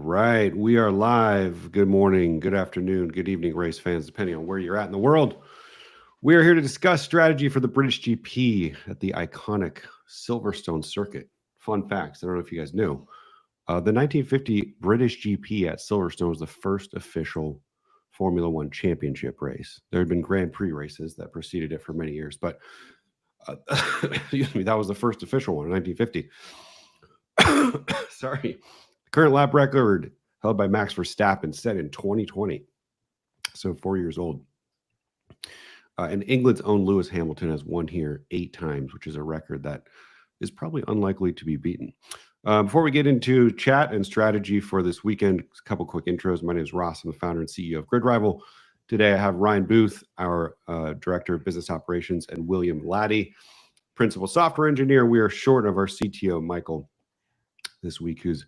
right, we are live. Good morning, good afternoon, good evening, race fans, depending on where you're at in the world. We are here to discuss strategy for the British GP at the iconic Silverstone circuit. Fun facts, I don't know if you guys knew. The 1950 British GP at Silverstone was the first official Formula One championship race. There had been Grand Prix races that preceded it for many years, but excuse me, that was the first official one in 1950. Sorry. The current lap record held by Max Verstappen set in 2020. So 4 years old. And England's own Lewis Hamilton has won here 8 times, which is a record that is probably unlikely to be beaten. Before we get into chat and strategy for this weekend, a couple quick intros. My name is Ross. I'm the founder and CEO of GridRival. Today I have Ryan Booth, our Director of Business Operations, and William Laddie, Principal Software Engineer. We are short of our CTO, Michael, this week, who's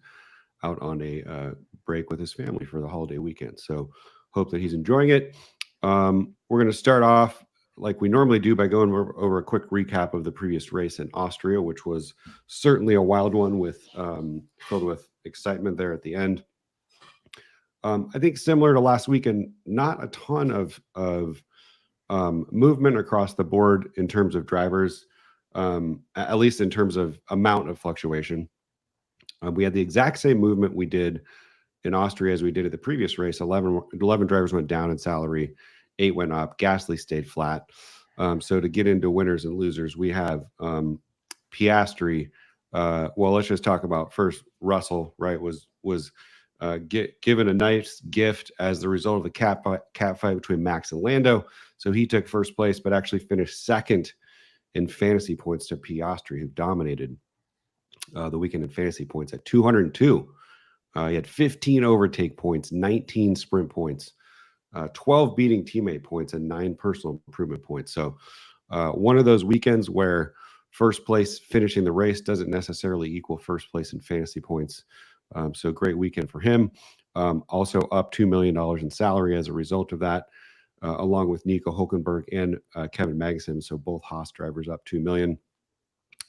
out on a break with his family for the holiday weekend. So hope that he's enjoying it. We're going to start off like we normally do by going over a quick recap of the previous race in Austria, which was certainly a wild one with filled with excitement there at the end. I think similar to last weekend, not a ton of movement across the board in terms of drivers, at least in terms of amount of fluctuation. We had the exact same movement we did in Austria as we did at the previous race. 11 drivers went down in salary, 8 went up. Gasly stayed flat. So to get into winners and losers, we have Piastri. Well, let's just talk about first Russell. Right, was given a nice gift as the result of the cat fight between Max and Lando. So he took first place, but actually finished second in fantasy points to Piastri, who dominated the weekend in fantasy points at 202. He had 15 overtake points, 19 sprint points, 12 beating teammate points, and 9 personal improvement points. So one of those weekends where first place finishing the race doesn't necessarily equal first place in fantasy points. So great weekend for him. Also up $2 million in salary as a result of that, along with Nico Hülkenberg and Kevin Magnussen. So both Haas drivers up $2 million.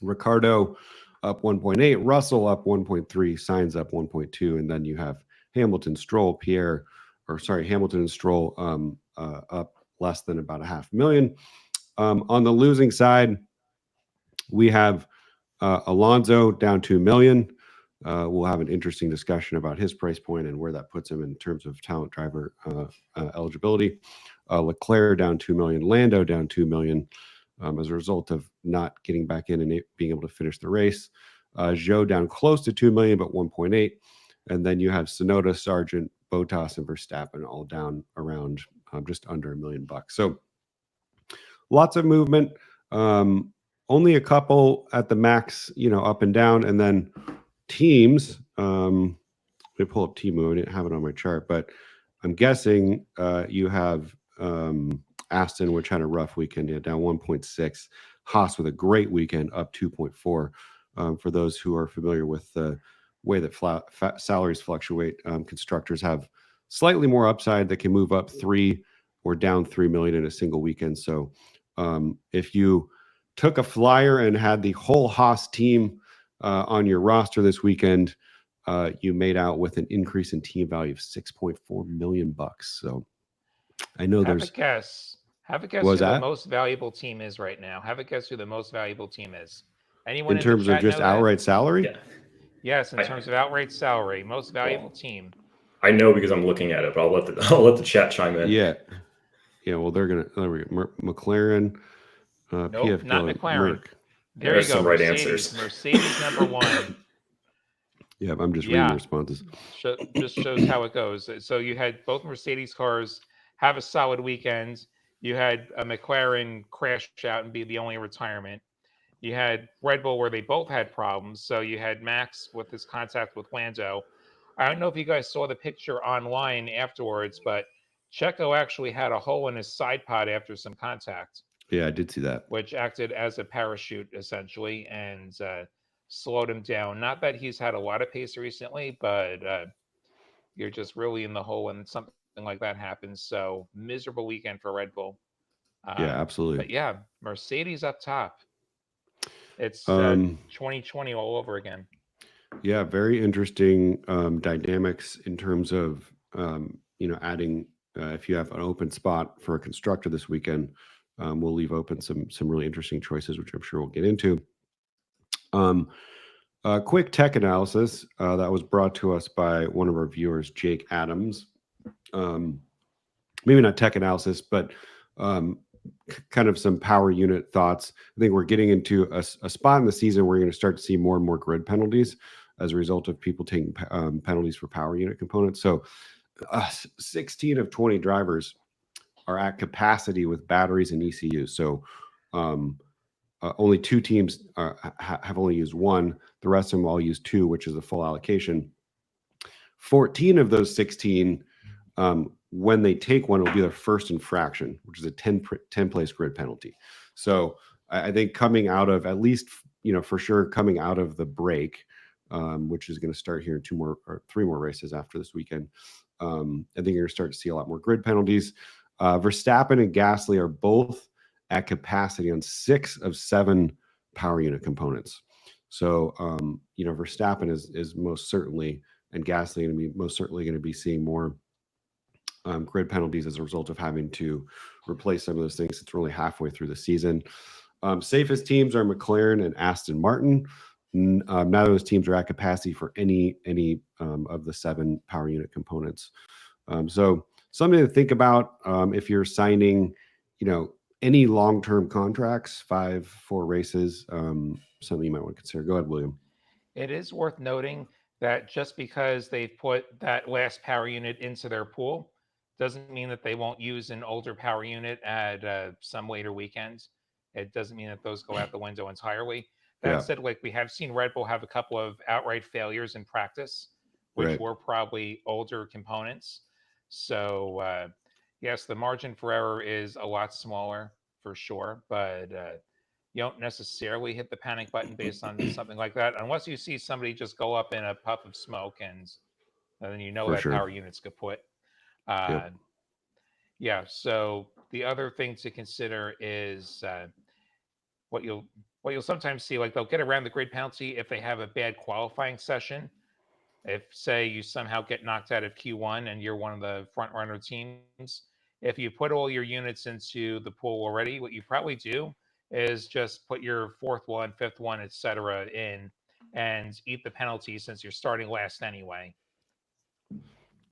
Ricardo up 1.8, Russell up 1.3, Sainz up 1.2, and then you have Hamilton, Stroll, Hamilton and Stroll up less than about $500,000. On the losing side, we have Alonso down $2 million. We'll have an interesting discussion about his price point and where that puts him in terms of talent driver eligibility. Leclerc down $2 million, Lando down $2 million. As a result of not getting back in and being able to finish the race. Zhou down close to 2 million, but 1.8. And then you have Tsunoda, Sargeant, Bottas, and Verstappen all down around just under $1 million. So lots of movement. Only a couple at the max, up and down. And then teams, let me pull up Temu. I didn't have it on my chart, but I'm guessing you have Aston, which had a rough weekend, down 1.6. Haas with a great weekend, up 2.4. For those who are familiar with the way that salaries fluctuate, constructors have slightly more upside that can move up 3 or down 3 million in a single weekend. So if you took a flyer and had the whole Haas team on your roster this weekend, you made out with an increase in team value of $6.4 million. So I know Have a guess who the most valuable team is right now. Have a guess who the most valuable team is. Anyone in terms of just outright salary? Yeah. Yes, in terms of outright salary, most valuable team. I know because I'm looking at it, but I'll let the chat chime in. Yeah. Well, they're gonna. McLaren. Nope, PF not McLaren. There you go. Some right answers. Mercedes number 1. Yeah, I'm just reading the responses. Just shows how it goes. So you had both Mercedes cars have a solid weekend. You had a McLaren crash out and be the only retirement. You had Red Bull where they both had problems. So you had Max with his contact with Lando. I don't know if you guys saw the picture online afterwards, but Checo actually had a hole in his side pod after some contact. Yeah, I did see that. Which acted as a parachute, essentially, and slowed him down. Not that he's had a lot of pace recently, but you're just really in the hole when something like that happens. So miserable weekend for Red Bull. Yeah, absolutely. But yeah, Mercedes up top. It's 2020 all over again. Yeah, very interesting dynamics in terms of adding if you have an open spot for a constructor this weekend, we'll leave open some really interesting choices, which I'm sure we'll get into. Quick tech analysis that was brought to us by one of our viewers, Jake Adams. Maybe not tech analysis, but kind of some power unit thoughts. I think we're getting into a spot in the season where you're going to start to see more and more grid penalties as a result of people taking penalties for power unit components. So 16 of 20 drivers are at capacity with batteries and ECUs. So only 2 teams have only used 1. The rest of them all use 2, which is a full allocation. 14 of those 16, when they take one, it'll be their first infraction, which is a 10-place grid penalty. So I think coming out of, at least, for sure, coming out of the break, which is going to start here in 2 more or 3 more races after this weekend, I think you're going to start to see a lot more grid penalties. Verstappen and Gasly are both at capacity on 6 of 7 power unit components. So, Verstappen is most certainly, and Gasly going to be most certainly going to be seeing more grid penalties as a result of having to replace some of those things. It's really halfway through the season. Safest teams are McLaren and Aston Martin. Neither of those teams are at capacity for any of the 7 power unit components. So something to think about if you're signing, any long-term contracts, 4 races, something you might want to consider. Go ahead, William. It is worth noting that just because they've put that last power unit into their pool doesn't mean that they won't use an older power unit at some later weekends. It doesn't mean that those go out the window entirely. That said, like, we have seen Red Bull have a couple of outright failures in practice, which were probably older components. So, yes, the margin for error is a lot smaller for sure, but you don't necessarily hit the panic button based on something like that, unless you see somebody just go up in a puff of smoke, and then that power unit's kaput. Yeah. So the other thing to consider is what you'll sometimes see, like, they'll get around the grid penalty if they have a bad qualifying session. If, say, you somehow get knocked out of Q1 and you're one of the front runner teams, if you put all your units into the pool already, what you probably do is just put your 4th one, 5th one, etc. in and eat the penalty since you're starting last anyway.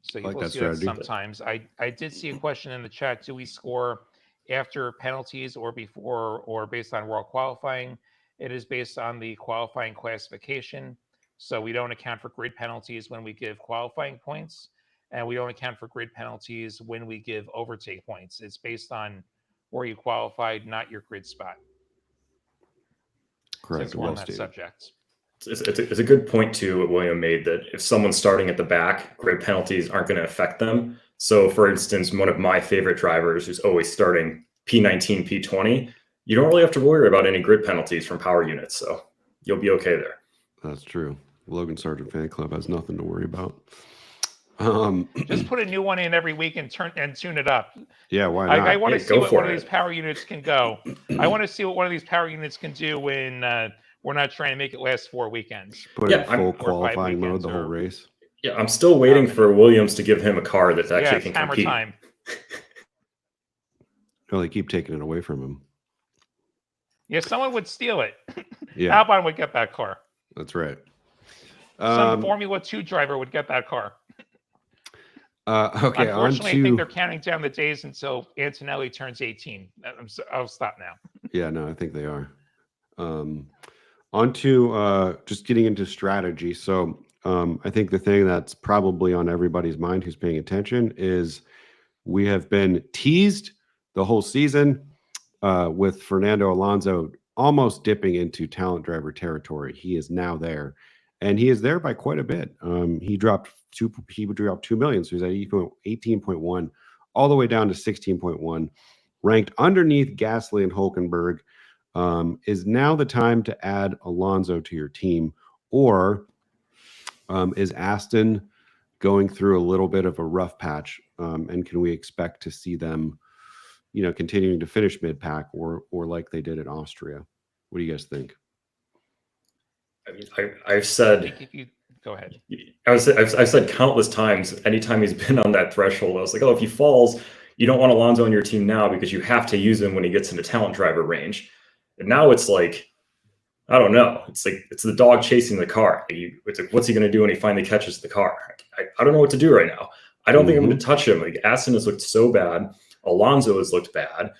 So you will see that sometimes. I did see a question in the chat: do we score after penalties or before, or based on raw qualifying? It is based on the qualifying classification. So we don't account for grid penalties when we give qualifying points, and we don't account for grid penalties when we give overtake points. It's based on where you qualified, not your grid spot. Correct. Since we're on that subject. It's a good point too, what William made, that if someone's starting at the back, grid penalties aren't going to affect them. So, for instance, one of my favorite drivers who's always starting P19, P20, you don't really have to worry about any grid penalties from power units. So you'll be okay there. That's true. Logan Sargeant fan club has nothing to worry about. Just put a new one in every week and tune it up. Yeah, why not? I want to see what one of these power units can go. I want to see what one of these power units can do when we're not trying to make it last 4 weekends. Put it in full qualifying mode the whole race. Yeah, I'm still waiting for Williams to give him a car that actually can compete. Hammer time. No, they keep taking it away from him. Yeah, someone would steal it. Yeah, Albon would get that car. That's right. Some Formula 2 driver would get that car. Okay. Unfortunately, I think they're counting down the days until Antonelli turns 18. I'll stop now. Yeah, no, I think they are. On to just getting into strategy. So I think the thing that's probably on everybody's mind who's paying attention is we have been teased the whole season with Fernando Alonso almost dipping into talent driver territory. He is now there, and he is there by quite a bit. He dropped 2 million, so he's at 18.1 all the way down to 16.1, ranked underneath Gasly and Hülkenberg. Is now the time to add Alonso to your team, or is Aston going through a little bit of a rough patch, and can we expect to see them continuing to finish mid-pack or like they did at Austria? What do you guys think? I mean, I've said Go ahead. I've said countless times, anytime he's been on that threshold, I was like, oh, if he falls, you don't want Alonso on your team now because you have to use him when he gets into talent driver range. And now it's like, I don't know. It's like it's the dog chasing the car. It's like, what's he going to do when he finally catches the car? I don't know what to do right now. I don't think I'm going to touch him. Like Aston has looked so bad. Alonso has looked bad.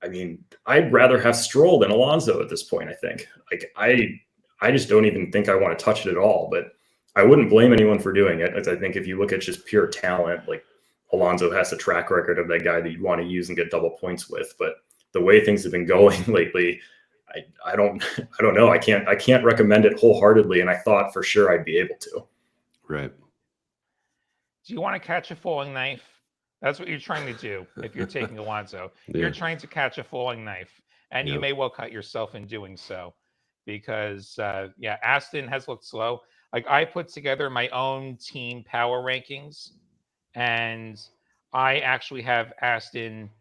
I mean, I'd rather have Stroll than Alonso at this point. I think. Like I just don't even think I want to touch it at all. But I wouldn't blame anyone for doing it. I think if you look at just pure talent, like Alonso has a track record of that guy that you want to use and get double points with. But the way things have been going lately, I don't know. I can't recommend it wholeheartedly. And I thought for sure I'd be able to. Right. Do you want to catch a falling knife? That's what you're trying to do if you're taking Alonso. Yeah. You're trying to catch a falling knife, and you Yep. may well cut yourself in doing so, because Aston has looked slow. Like I put together my own team power rankings, and I actually have Aston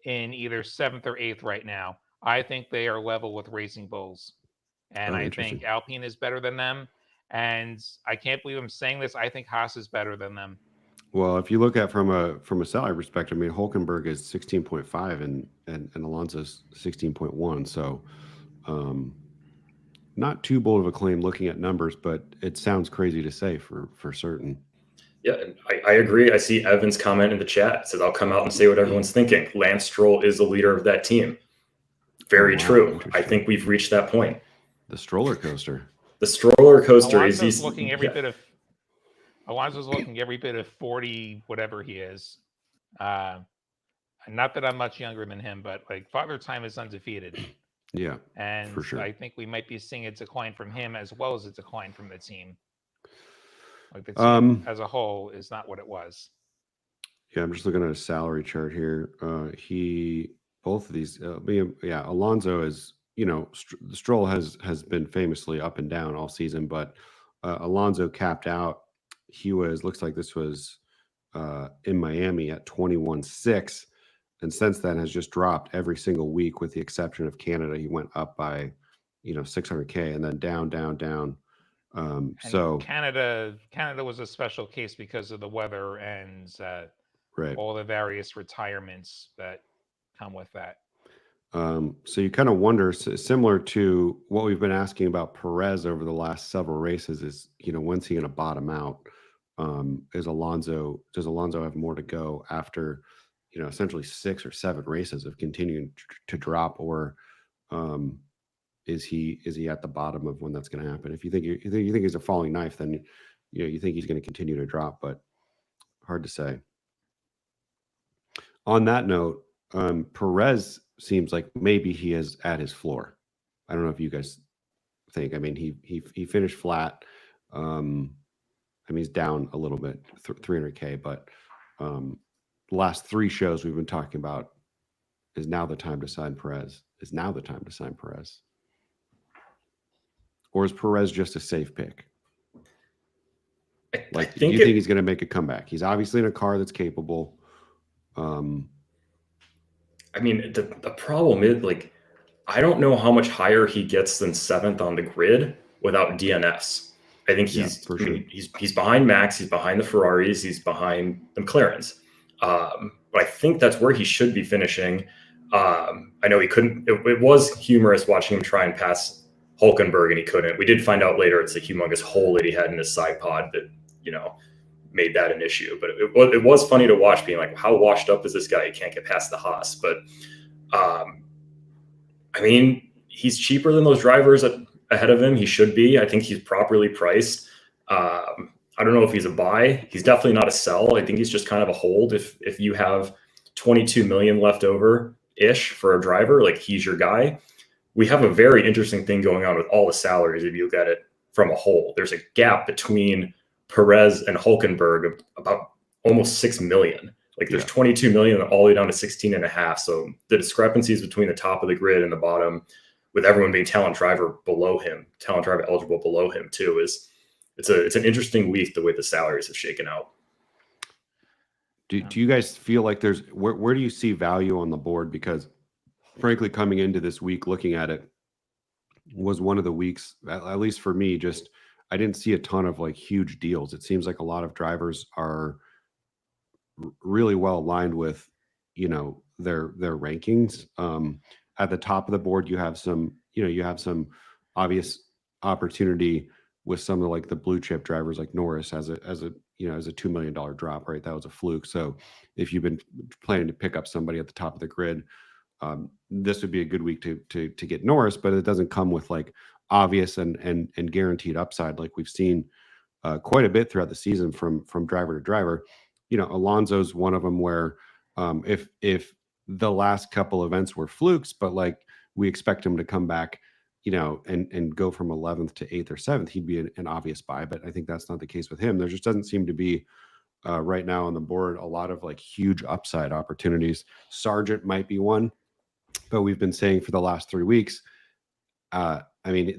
in either 7th or 8th right now. I think they are level with Racing Bulls, and Oh, I interesting. think Alpine is better than them. And I can't believe I'm saying this. I think Haas is better than them. Well, if you look at from a salary perspective, I mean, Hulkenberg is 16.5 and Alonso's 16.1. So, not too bold of a claim looking at numbers, but it sounds crazy to say for certain. Yeah, I agree. I see Evan's comment in the chat. It says, I'll come out and say what everyone's thinking. Lance Stroll is the leader of that team. Very true. I think we've reached that point. The stroller coaster. The stroller coaster Alonso's looking every bit of. Alonso's looking every bit of 40, whatever he is. Not that I'm much younger than him, but like Father Time is undefeated. Yeah, and for sure. I think we might be seeing a decline from him as well as a decline from the team. Like the team as a whole is not what it was. Yeah, I'm just looking at a salary chart here. Both of these, Alonso is, Stroll has been famously up and down all season, but Alonso capped out. He looks like this was in Miami at 21.6, and since then has just dropped every single week with the exception of Canada. He went up by, 600K and then down. So Canada was a special case because of the weather and right. all the various retirements that come with that. So you kind of wonder, similar to what we've been asking about Perez over the last several races, is when's he going to bottom out? Does Alonso have more to go after essentially 6 or 7 races of continuing to drop, or is he at the bottom of when that's going to happen? If you think he's a falling knife, then you think he's going to continue to drop, but hard to say. On that note, Perez seems like maybe he is at his floor. I don't know if you guys think. I mean, he finished flat. I mean, he's down a little bit, 300K, but the last 3 shows we've been talking about is now the time to sign Perez. Or is Perez just a safe pick? Like, do you think he's going to make a comeback? He's obviously in a car that's capable. I mean, the problem is, like, I don't know how much higher he gets than 7th on the grid without DNFs. I think he's behind Max, he's behind the Ferraris, he's behind the McLarens. But I think that's where he should be finishing. I know he couldn't. It was humorous watching him try and pass Hulkenberg, and he couldn't. We did find out later it's a humongous hole that he had in his side pod that made that an issue. But it was funny to watch, being like, how washed up is this guy? He can't get past the Haas. But I mean, he's cheaper than those drivers ahead of him. He should be. I think he's properly priced. I don't know if he's a buy. He's definitely not a sell. I think he's just kind of a hold. If you have 22 million left over ish for a driver, like, he's your guy. We have a very interesting thing going on with all the salaries. If you look at it from a whole, there's a gap between Perez and Hulkenberg of about almost 6 million. Like, there's 22 million all the way down to 16.5. So the discrepancies between the top of the grid and the bottom, with everyone being talent driver eligible below him too, it's an interesting week, the way the salaries have shaken out. Do you guys feel like there's where do you see value on the board? Because frankly, coming into this week, looking at it, was one of the weeks, at least for me, just I didn't see a ton of like huge deals. It seems like a lot of drivers are really well aligned with, you know, their rankings. At the top of the board, you have some, you know, you have some obvious opportunity with some of like the blue chip drivers like Norris as a you know, as a $2 million drop, right? That was a fluke. So if you've been planning to pick up somebody at the top of the grid, this would be a good week to get Norris, but it doesn't come with like obvious and guaranteed upside like we've seen quite a bit throughout the season from driver to driver. You know, Alonso's one of them where if the last couple events were flukes, but like we expect him to come back, you know, and go from 11th to 8th or 7th, he'd be an obvious buy. But I think that's not the case with him. There just doesn't seem to be right now on the board a lot of like huge upside opportunities. Sargeant might be one, but we've been saying for the last 3 weeks, I mean,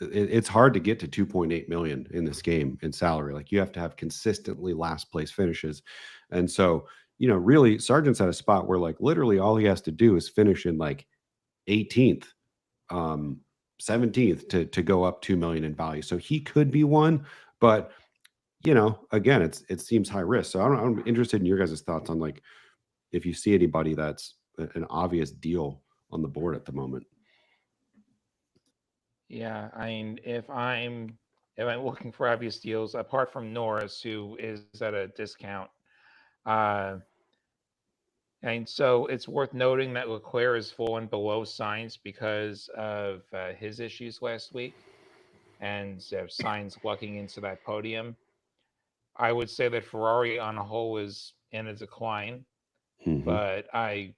it's hard to get to 2.8 million in this game in salary. Like you have to have consistently last place finishes. And so, you know, really Sargent's at a spot where like literally all he has to do is finish in like 18th, 17th to go up 2 million in value. So he could be one, but you know, again, it seems high risk. So I'm interested in your guys' thoughts on like, if you see anybody that's an obvious deal on the board at the moment. Yeah, I mean, if I'm looking for obvious deals, apart from Norris, who is at a discount, and so it's worth noting that Leclerc has fallen below Sainz because of his issues last week, and Sainz lucking into that podium. I would say that Ferrari on a whole is in a decline, but I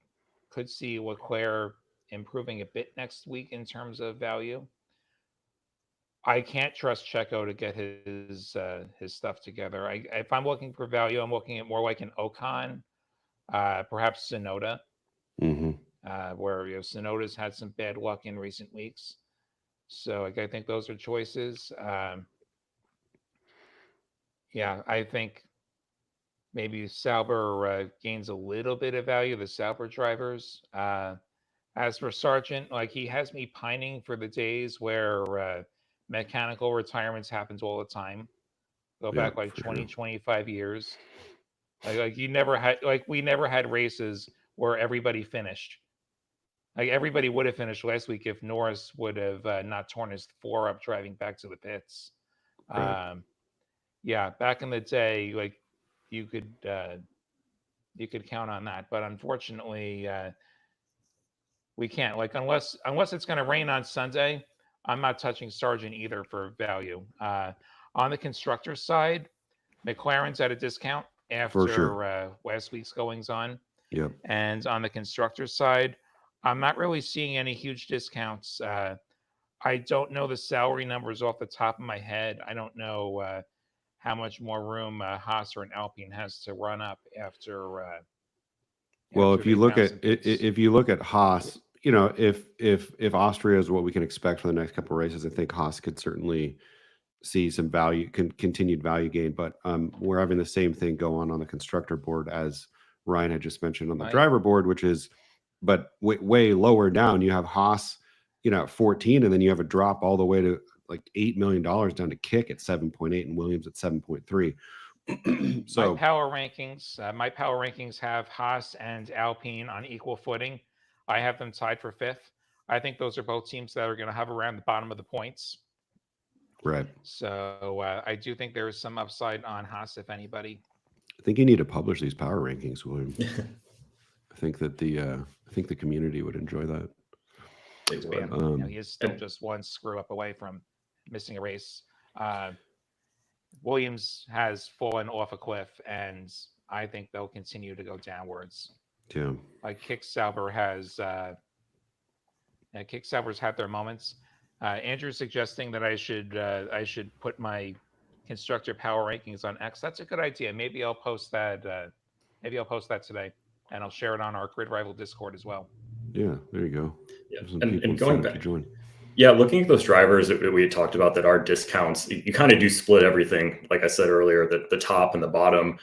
could see Leclerc improving a bit next week in terms of value. I can't trust Checo to get his stuff together. If I'm looking for value, I'm looking at more like an Ocon, perhaps Tsunoda, where, you know, Tsunoda's had some bad luck in recent weeks. So like, I think those are choices. Yeah, I think maybe Sauber gains a little bit of value, the Sauber drivers. As for Sargeant, like he has me pining for the days where mechanical retirements happens all the time. Go back like 20, 25 years. Like you never had, like we never had races where everybody finished. Like everybody would have finished last week if Norris would have not torn his floor up driving back to the pits. Yeah, back in the day, like you could count on that, but unfortunately, we can't. Like unless it's going to rain on Sunday, I'm not touching Sargeant either for value. On the constructor side, McLaren's at a discount after last week's goings on. Yep. And on the constructor side, I'm not really seeing any huge discounts. I don't know the salary numbers off the top of my head. I don't know how much more room Haas or an Alpine has to run up after. Well, if you look at Haas, you know, if Austria is what we can expect for the next couple of races, I think Haas could certainly see some value, continued value gain. But we're having the same thing go on the constructor board as Ryan had just mentioned on the driver board, which is, but way lower down. You have Haas, you know, at 14, and then you have a drop all the way to like $8 million down to Kick at 7.8 and Williams at 7.3. So my power rankings have Haas and Alpine on equal footing. I have them tied for 5th. I think those are both teams that are going to hover around the bottom of the points. Right. So I do think there is some upside on Haas, if anybody. I think you need to publish these power rankings, William. I think that the community would enjoy that. You know, he is still just one screw up away from missing a race. Williams has fallen off a cliff, and I think they'll continue to go downwards. Yeah. Like Kick Sauber has had their moments. Andrew's suggesting that I should put my constructor power rankings on X. That's a good idea. Maybe I'll post that. Maybe I'll post that today, and I'll share it on our GridRival Discord as well. Yeah, there you go. Yeah. And going back, looking at those drivers that we had talked about that are discounts, you kind of do split everything. Like I said earlier, the top and the bottom.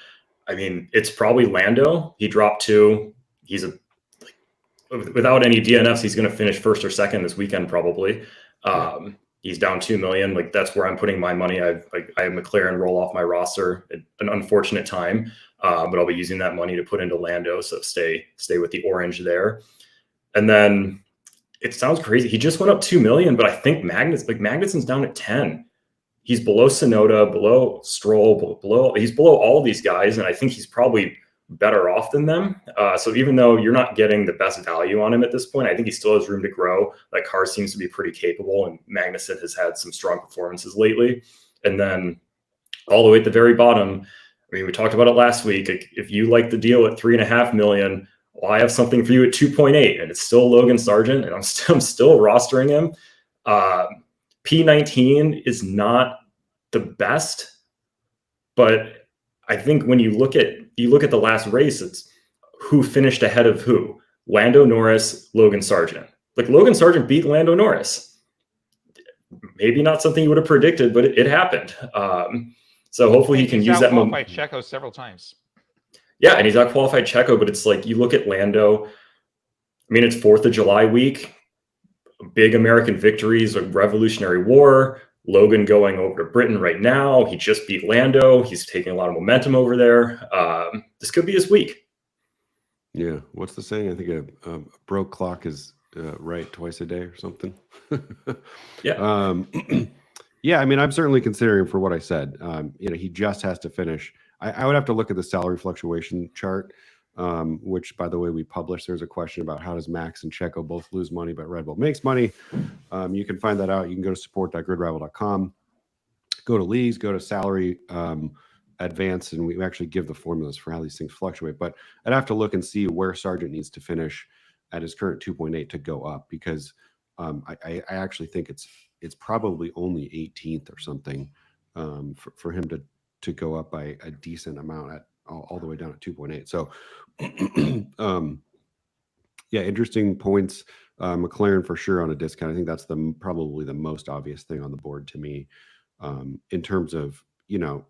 I mean, it's probably Lando. He dropped 2. He's without any DNFs, he's going to finish 1st or 2nd this weekend probably. He's down 2 million. Like that's where I'm putting my money. I have McLaren roll off my roster at an unfortunate time, but I'll be using that money to put into Lando. So stay with the orange there. And then it sounds crazy. He just went up 2 million, but I think Magnussen's down at 10. He's below Sonoda, below Stroll, he's below all of these guys, and I think he's probably better off than them. So even though you're not getting the best value on him at this point, I think he still has room to grow. That car seems to be pretty capable, and Magnussen has had some strong performances lately. And then all the way at the very bottom, I mean, we talked about it last week. If you like the deal at $3.5 million, well, I have something for you at 2.8, and it's still Logan Sargeant, and I'm still rostering him. P19 is not the best, but I think when you look at the last race, it's who finished ahead of who. Lando Norris, Logan Sargeant. Like Logan Sargeant beat Lando Norris. Maybe not something you would have predicted, but it happened. So hopefully he can use that momentum. He's outqualified Checo several times. Yeah, and he's outqualified Checo, but it's like you look at Lando. I mean, it's 4th of July week. Big American victories, a Revolutionary War. Logan going over to Britain right now. He just beat Lando. He's taking a lot of momentum over there. This could be his week. Yeah. What's the saying? I think a broke clock is right twice a day or something. Yeah. Yeah. I mean, I'm certainly considering for what I said. He just has to finish. I would have to look at the salary fluctuation chart, which, by the way, we published. There's a question about how does Max and Checo both lose money, but Red Bull makes money. You can find that out. You can go to support.gridrival.com, go to leagues, go to salary advance, and we actually give the formulas for how these things fluctuate. But I'd have to look and see where Sargeant needs to finish at his current 2.8 to go up, because I actually think it's probably only 18th or something for him to go up by a decent amount at all the way down at 2.8. So yeah, interesting points. McLaren for sure on a discount. I think that's probably the most obvious thing on the board to me in terms of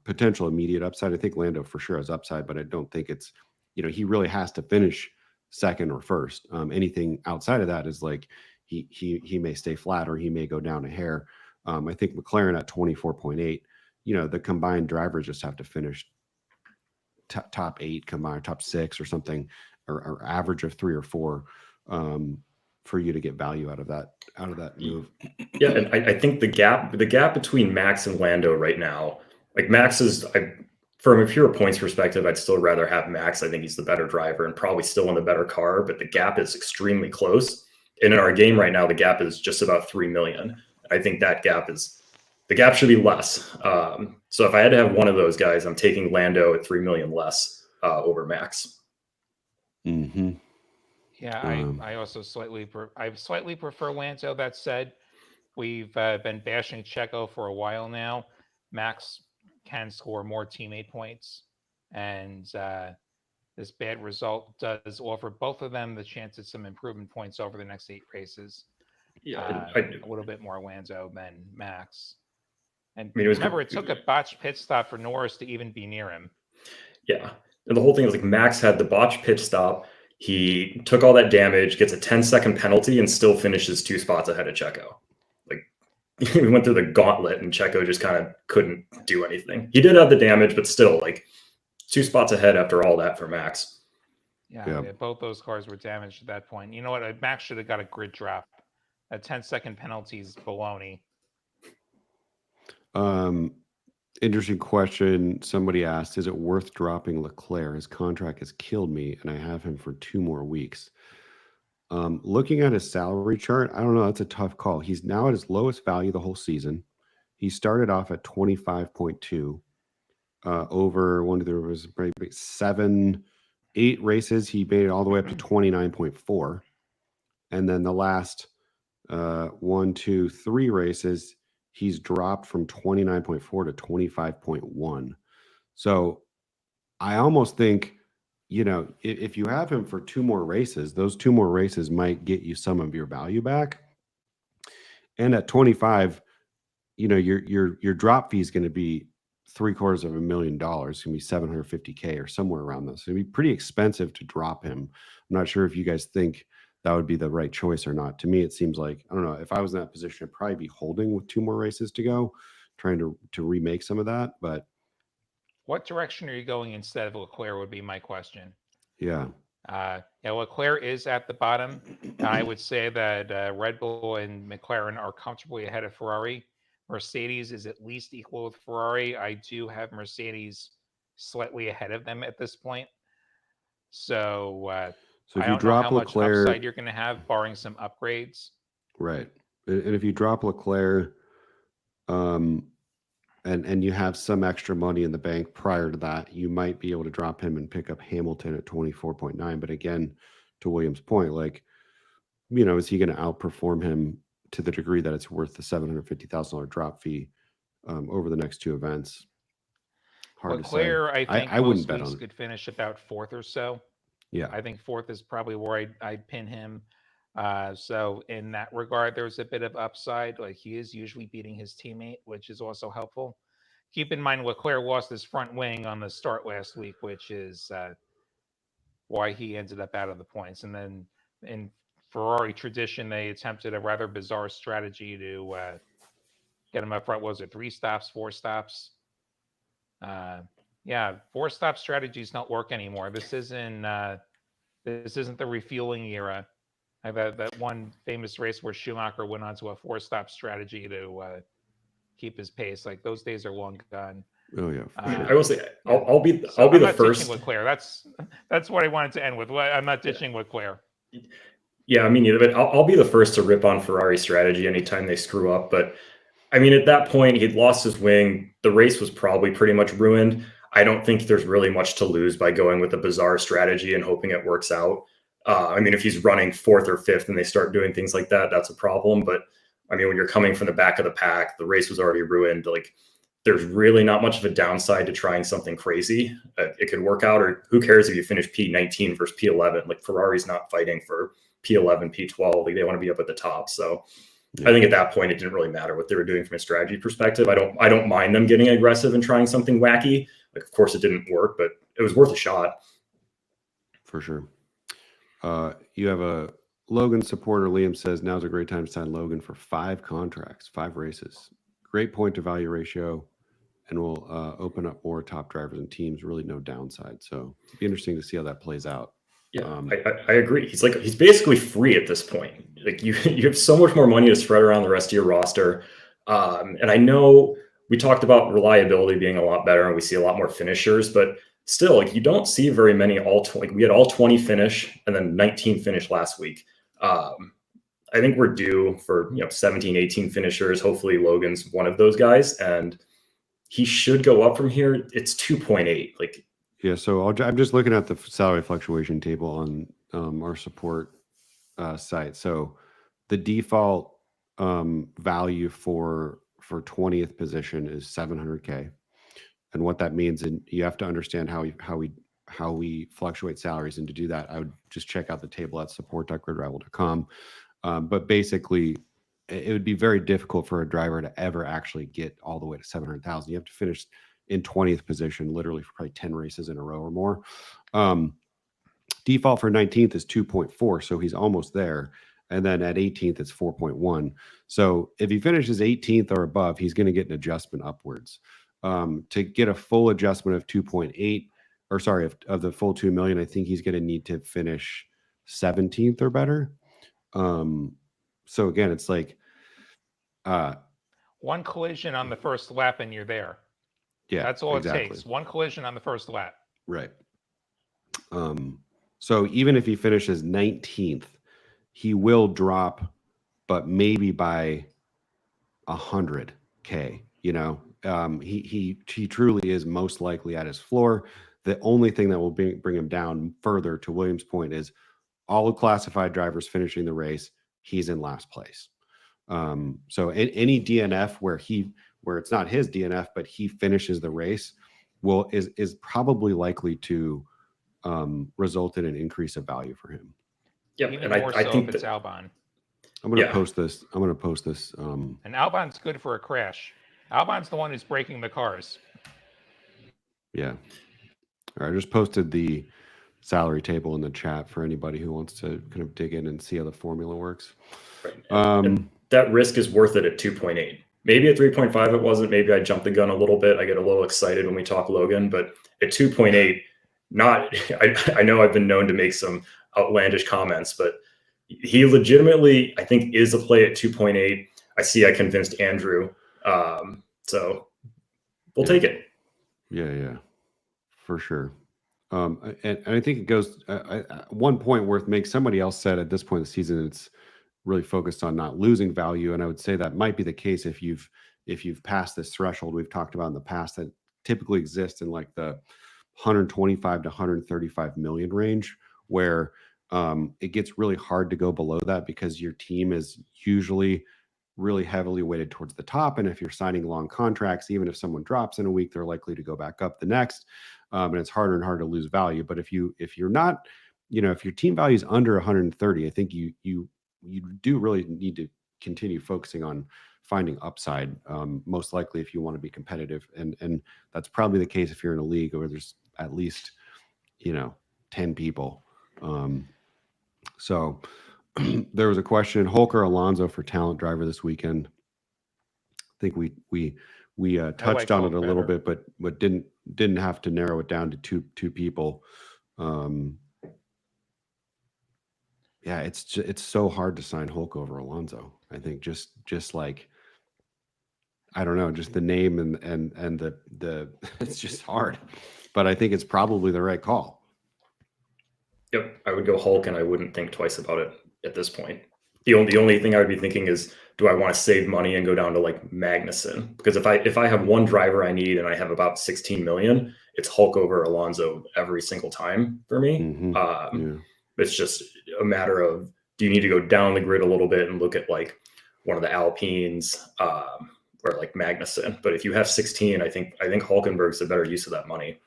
potential immediate upside. I think Lando for sure has upside, but I don't think it's he really has to finish second or first. Anything outside of that is like he may stay flat or he may go down a hair. I think McLaren at 24.8. The combined drivers just have to finish top 8 combined, top 6 or something, or average of 3 or 4 for you to get value out of that move. Yeah, and I think the gap between Max and Lando right now, like Max is, from a pure points perspective, I'd still rather have Max. I think he's the better driver and probably still in the better car, but the gap is extremely close. And in our game right now, the gap is just about 3 million. I think the gap should be less. So if I had to have one of those guys, I'm taking Lando at 3 million less over Max. Mm-hmm. Yeah, I also slightly prefer Lando. That said, we've been bashing Checo for a while now. Max can score more teammate points, and this bad result does offer both of them the chance at some improvement points over the next 8 races. Yeah, a little bit more Lando than Max. And it took a botched pit stop for Norris to even be near him. Yeah, and the whole thing is like Max had the botched pit stop. He took all that damage, gets a 10-second penalty, and still finishes 2 spots ahead of Checo. Like we went through the gauntlet, and Checo just kind of couldn't do anything. He did have the damage, but still, like 2 spots ahead after all that for Max. Yeah, both those cars were damaged at that point. You know what? Max should have got a grid drop. A 10-second penalty is baloney. Interesting question. Somebody asked, is it worth dropping Leclerc? His contract has killed me, and I have him for 2 more weeks. Looking at his salary chart, I don't know. That's a tough call. He's now at his lowest value the whole season. He started off at 25.2. Over there was 8 races. He made it all the way up to 29.4. And then the last 1, 2, 3 races, he's dropped from 29.4 to 25.1. So I almost think, if you have him for 2 more races, those 2 more races might get you some of your value back. And at 25, your drop fee is going to be $750,000. It's going to be $750K or somewhere around this. It'd be pretty expensive to drop him. I'm not sure if you guys think that would be the right choice or not. To me, it seems like, I don't know, if I was in that position, I'd probably be holding with 2 more races to go, trying to remake some of that. But what direction are you going instead of Leclerc would be my question. yeah. Leclerc is at the bottom. I would say that Red Bull and McLaren are comfortably ahead of Ferrari. Mercedes is at least equal with Ferrari. I do have Mercedes slightly ahead of them at this point. So So if I you don't know drop how much Leclerc, upside you're going to have, barring some upgrades. right? And if you drop Leclerc, and you have some extra money in the bank prior to that, you might be able to drop him and pick up Hamilton at 24.9. But again, to William's point, like, is he going to outperform him to the degree that it's worth the $750,000 drop fee over the next 2 events? Hard Leclerc, to say. I think I wouldn't most bet weeks on it. could finish about 4th or so. Yeah. I think 4th is probably where I'd pin him. So in that regard, there's a bit of upside. Like, he is usually beating his teammate, which is also helpful. Keep in mind, Leclerc lost his front wing on the start last week, which is why he ended up out of the points. And then in Ferrari tradition, they attempted a rather bizarre strategy to get him up front. Was it 3 stops, 4 stops? 4-stop strategies don't work anymore. This isn't the refueling era. That one famous race where Schumacher went on to a 4-stop strategy to keep his pace. Like, those days are long gone. Oh yeah. Sure. I will say, I'll be I'm the not first. ditching Leclerc. That's what I wanted to end with. I'm not ditching Leclerc. Yeah, I mean, but I'll be the first to rip on Ferrari strategy anytime they screw up. But I mean, at that point, he'd lost his wing. The race was probably pretty much ruined. I don't think there's really much to lose by going with a bizarre strategy and hoping it works out. I mean, if he's running 4th or 5th and they start doing things like that, that's a problem. But I mean, when you're coming from the back of the pack, the race was already ruined. Like, there's really not much of a downside to trying something crazy. It could work out, or who cares if you finish P19 versus P11? Like, Ferrari's not fighting for P11, P12. Like, they want to be up at the top. So I think at that point, it didn't really matter what they were doing from a strategy perspective. I don't mind them getting aggressive and trying something wacky. Like, of course, it didn't work, but it was worth a shot. For sure. You have a Logan supporter. Liam says, now's a great time to sign Logan for 5 contracts, 5 races. Great point to value ratio, and will open up more top drivers and teams. Really no downside. So it'll be interesting to see how that plays out. Yeah, I agree. He's basically free at this point. Like, you have so much more money to spread around the rest of your roster. And I know we talked about reliability being a lot better, and we see a lot more finishers, but still, like, you don't see very many we had all 20 finish and then 19 finish last week. I think we're due for 17, 18 finishers. Hopefully Logan's one of those guys, and he should go up from here. It's 2.8. Like, yeah, so I'm just looking at the salary fluctuation table on our support site. So the default value for 20th position is $700K, and what that means, and you have to understand how we fluctuate salaries. And to do that, I would just check out the table at support.gridrival.com. But basically, it would be very difficult for a driver to ever actually get all the way to 700,000. You have to finish in 20th position, literally for probably 10 races in a row or more. Default for 19th is 2.4, so he's almost there. And then at 18th, it's 4.1. So if he finishes 18th or above, he's going to get an adjustment upwards. To get a full adjustment of 2.8, or sorry, of the full 2 million, I think he's going to need to finish 17th or better. So again, it's like one collision on the first lap and you're there. Yeah, that's all exactly. it takes. One collision on the first lap. Right. So even if he finishes 19th, he will drop, but maybe by 100K. He truly is most likely at his floor. The only thing that will bring him down further, to William's point, is all classified drivers finishing the race, he's in last place. So any DNF where it's not his DNF, but he finishes the race, is probably likely to result in an increase of value for him. Yeah, even and more I so think if it's Albon. I'm going to post this. I'm going to post this. And Albon's good for a crash. Albon's the one who's breaking the cars. Yeah. All right, I just posted the salary table in the chat for anybody who wants to kind of dig in and see how the formula works. Right. And that risk is worth it at 2.8. Maybe at 3.5 it wasn't. Maybe I jumped the gun a little bit. I get a little excited when we talk Logan, but at 2.8, I know I've been known to make some outlandish comments, but he legitimately, I think, is a play at 2.8. I convinced Andrew. So we'll take it. Yeah, for sure. And I think it goes, one point worth making, somebody else said at this point in the season, it's really focused on not losing value. And I would say that might be the case if you've passed this threshold we've talked about in the past that typically exists in like the 125 to 135 million range, where it gets really hard to go below that because your team is usually really heavily weighted towards the top. And if you're signing long contracts, even if someone drops in a week, they're likely to go back up the next. And it's harder and harder to lose value. But if you're not, if your team value is under 130, I think you do really need to continue focusing on finding upside, most likely if you want to be competitive. And that's probably the case if you're in a league where there's at least, 10 people. So there was a question, Hulk or Alonso for talent driver this weekend. I think we touched on it a little bit, but didn't have to narrow it down to two people. Yeah, it's so hard to sign Hulk over Alonso. I think just like, I don't know, just the name and the it's just hard. But I think it's probably the right call. Yep, I would go Hulk, and I wouldn't think twice about it at this point. The only thing I would be thinking is, do I want to save money and go down to like Magnussen? Because if I have one driver I need and I have about 16 million, it's Hulk over Alonso every single time for me. Mm-hmm. It's just a matter of, do you need to go down the grid a little bit and look at like one of the Alpines or like Magnussen? But if you have 16, I think Hulkenberg's a better use of that money.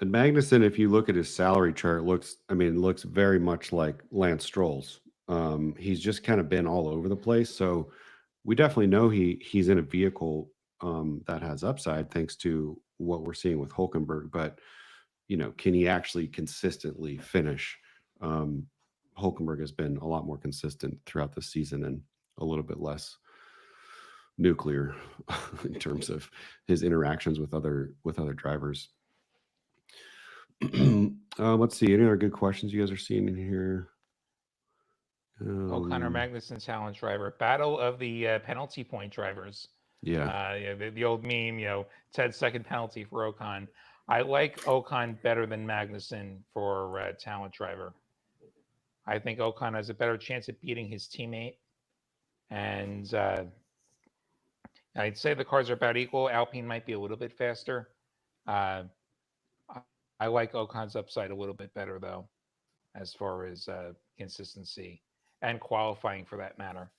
And Magnussen, if you look at his salary chart, looks very much like Lance Stroll's. He's just kind of been all over the place. So we definitely know he's in a vehicle that has upside thanks to what we're seeing with Hulkenberg. But, can he actually consistently finish? Hulkenberg has been a lot more consistent throughout the season and a little bit less nuclear in terms of his interactions with other drivers. Let's see. Any other good questions you guys are seeing in here? O'Connor Magnussen challenge driver. Battle of the penalty point drivers. Yeah. The old meme, Ted's second penalty for Ocon. I like Ocon better than Magnussen for talent driver. I think Ocon has a better chance at beating his teammate. And I'd say the cars are about equal. Alpine might be a little bit faster. I like Ocon's upside a little bit better, though, as far as consistency and qualifying for that matter.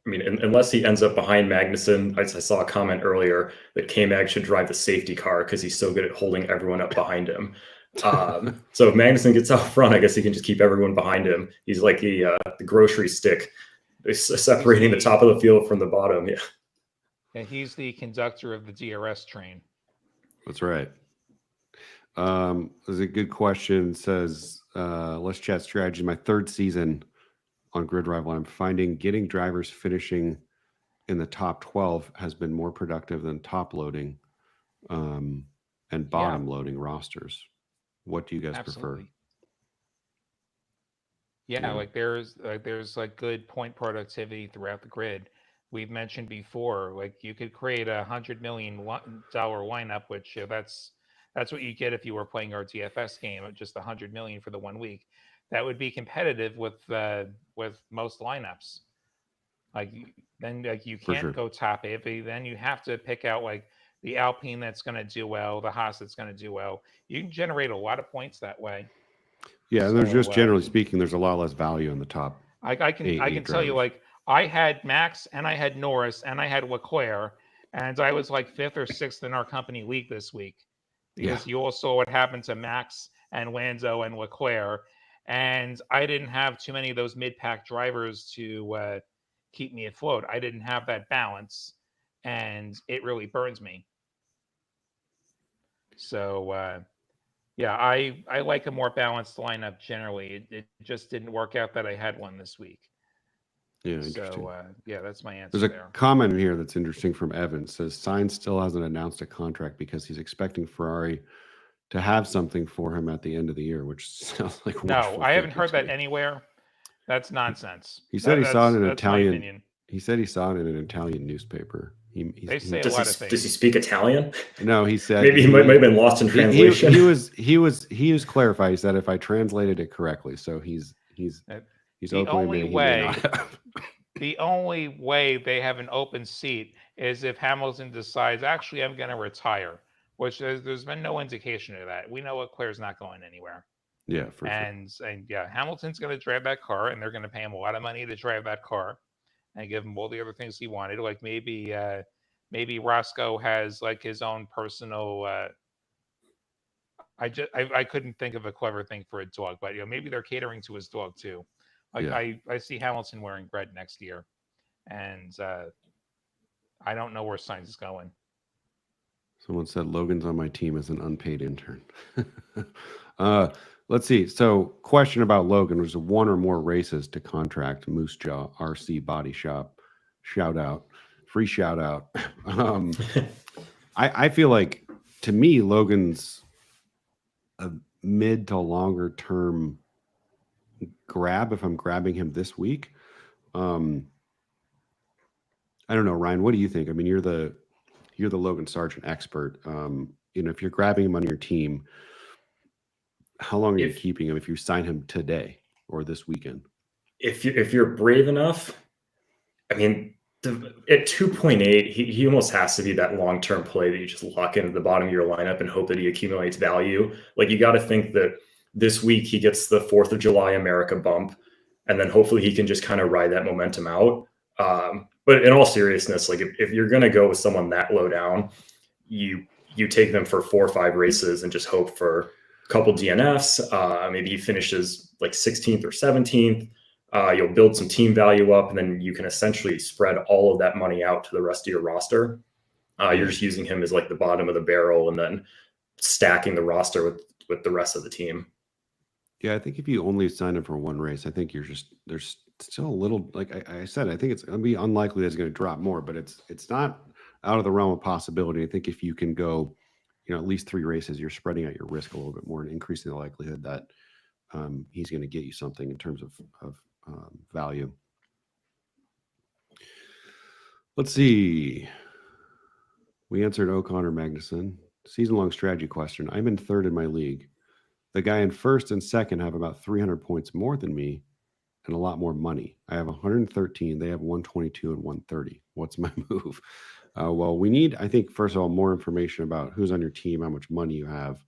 I mean, unless he ends up behind Magnussen, I saw a comment earlier that K-Mag should drive the safety car because he's so good at holding everyone up behind him. So if Magnussen gets out front, I guess he can just keep everyone behind him. He's like the grocery stick, separating the top of the field from the bottom. Yeah. And he's the conductor of the DRS train. That's right. There's a good question. It says, let's chat strategy. My third season on GridRival, I'm finding getting drivers finishing in the top 12 has been more productive than top loading and bottom loading rosters. What do you guys prefer? Yeah, like there's like good point productivity throughout the grid. We've mentioned before, like you could create $100 million lineup, which that's what you get if you were playing our DFS game at just $100 million for the 1 week. That would be competitive with most lineups. Then you can't go top heavy. Then you have to pick out like the Alpine that's going to do well, the Haas that's going to do well. You can generate a lot of points that way. Yeah, and there's just generally speaking, there's a lot less value in the top. I can tell you, like I had Max and I had Norris and I had Leclerc, and I was like 5th or 6th in our company league this week because you all saw what happened to Max and Lando and Leclerc, and I didn't have too many of those mid-pack drivers to keep me afloat. I didn't have that balance, and it really burns me. So Yeah, I like a more balanced lineup generally. It just didn't work out that I had one this week. Yeah, interesting. So yeah, that's my answer There's a there. comment in here that's interesting from Evan. It says Sainz still hasn't announced a contract because he's expecting Ferrari to have something for him at the end of the year, which sounds like No, wishful I haven't thinking heard to that me. anywhere. That's nonsense. He said he saw it in an That's my Italian. opinion. He said he saw it in an Italian newspaper. They say a Does lot of he things. speak Italian? No, he said Maybe he might have been lost in translation. He was clarified. He said if I translated it correctly, so he's The openly only admitting he may way- not have. The only way they have an open seat is if Hamilton decides, actually, I'm going to retire, which there's been no indication of that. We know Leclerc's not going anywhere. Yeah, for sure. And yeah, Hamilton's going to drive that car, and they're going to pay him a lot of money to drive that car and give him all the other things he wanted. Like maybe Roscoe has like his own personal. I couldn't think of a clever thing for a dog, but maybe they're catering to his dog too. Like Yeah. I see Hamilton wearing red next year, and I don't know where Sainz is going. Someone said Logan's on my team as an unpaid intern. Let's see. So, question about Logan: was one or more races to contract Moose Jaw RC Body Shop? Shout out, free shout out. I feel like, to me, Logan's a mid to longer term grab if I'm grabbing him this week. I don't know, Ryan. What do you think? I mean, you're the Logan Sargeant expert. If you're grabbing him on your team, how long are you keeping him if you sign him today or this weekend? If you're brave enough, I mean, at 2.8, he almost has to be that long-term play that you just lock into the bottom of your lineup and hope that he accumulates value. Like, you got to think that this week he gets the 4th of July America bump, and then hopefully he can just kind of ride that momentum out. But in all seriousness, like if you're going to go with someone that low down, you take them for 4 or 5 races and just hope for a couple DNFs. Maybe he finishes like 16th or 17th. You'll build some team value up, and then you can essentially spread all of that money out to the rest of your roster. You're just using him as like the bottom of the barrel, and then stacking the roster with the rest of the team. Yeah, I think if you only sign him for one race, I think there's still a little, like I said, I think it's going to be unlikely that it's going to drop more, but it's not out of the realm of possibility. I think if you can go, at least 3 races, you're spreading out your risk a little bit more and increasing the likelihood that he's going to get you something in terms of value. Let's see. We answered O'Connor Magnuson. Season-long strategy question. I'm in 3rd in my league. The guy in 1st and 2nd have about 300 points more than me and a lot more money. I have 113. They have 122 and 130. What's my move? Well, we need, I think, first of all, more information about who's on your team, how much money you have.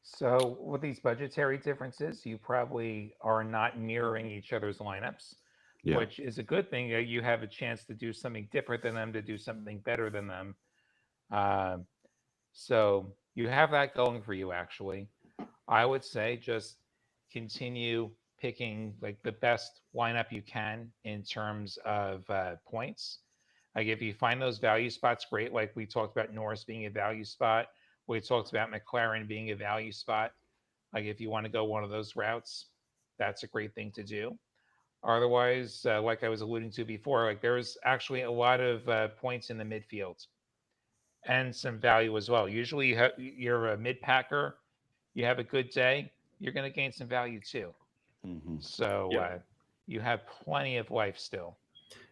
So with these budgetary differences, you probably are not mirroring each other's lineups, which is a good thing. You have a chance to do something different than them, to do something better than them. So you have that going for you, actually. I would say just continue picking like the best lineup you can in terms of points. Like if you find those value spots, great. Like we talked about Norris being a value spot. We talked about McLaren being a value spot. Like if you want to go one of those routes, that's a great thing to do. Otherwise, like I was alluding to before, like there's actually a lot of points in the midfield and some value as well. Usually you're a mid packer, you have a good day, you're going to gain some value too. Mm-hmm. So you have plenty of life still.